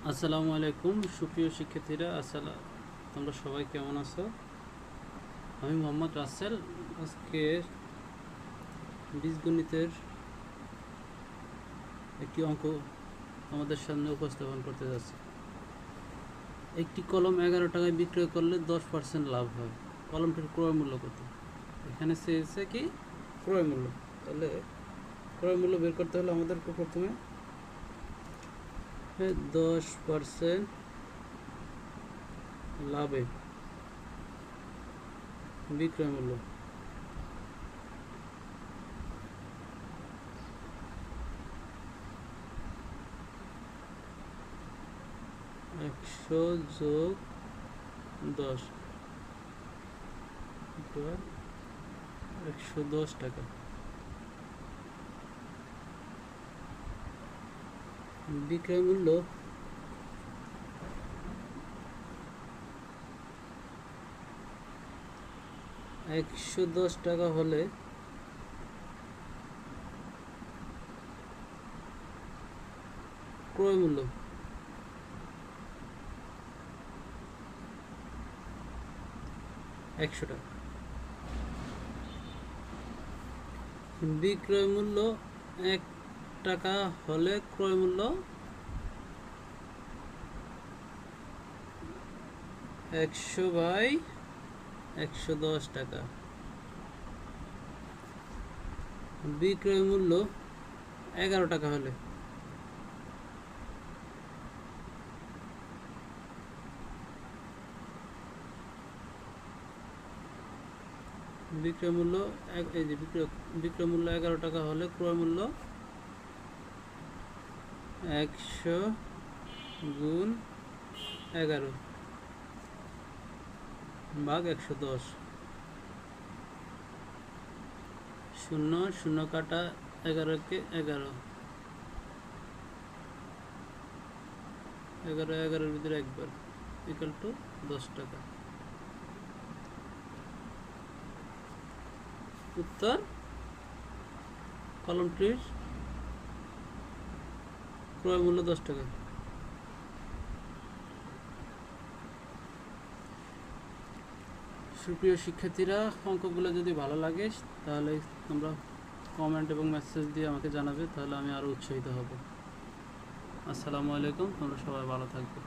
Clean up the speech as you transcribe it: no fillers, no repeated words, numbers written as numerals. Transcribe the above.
আসসালামু আলাইকুম সুপ্রিয় শিক্ষার্থীরা। তোমরা সবাই কেমন আছো? আমি মোহাম্মদ রাসেল। আজকে বীজগণিতের একটি অঙ্ক আমাদের সামনে উপস্থাপন করতে যাচ্ছি। একটি কলম 11 টাকায় বিক্রয় করলে 10% লাভ হয়। কলমটির ক্রয় মূল্য কত? এখানে চেয়েছে কি ক্রয় মূল্য। তাহলে ক্রয় মূল্য বের করতে হলে আমাদেরকে প্রথমে 10% লাভে বিক্রয় মূল্য 100 যোগ 10 110 টাকা। বিক্রয় মূল্য 110 টাকা হলে ক্রয় মূল্য 100 টাকা। বিক্রয় মূল্য 1 টাকা হলে ক্রয় মূল্য 100/110 টাকা। বিক্রয় মূল্য 11 টাকা হলে বিক্রয় মূল্য বিক্রয় মূল্য 11 টাকা হলে ক্রয় মূল্য 100 গুণ 11 ভাগ 110। 0 0 কাটা 11 কে 11, 11 11-এর ভিতরে একবার ইকুয়াল টু 10 টাকা। উত্তর কলমটির ক্রয় মূল্য 10 টাকা। সুপ্রিয় শিক্ষার্থীরা, অঙ্কগুলো যদি ভালো লাগে তাহলে তোমরা কমেন্ট এবং মেসেজ দিয়ে আমাকে জানাবে, তাহলে আমি আরও উৎসাহিত হব। আসসালামু আলাইকুম, তোমরা সবাই ভালো থাকবে।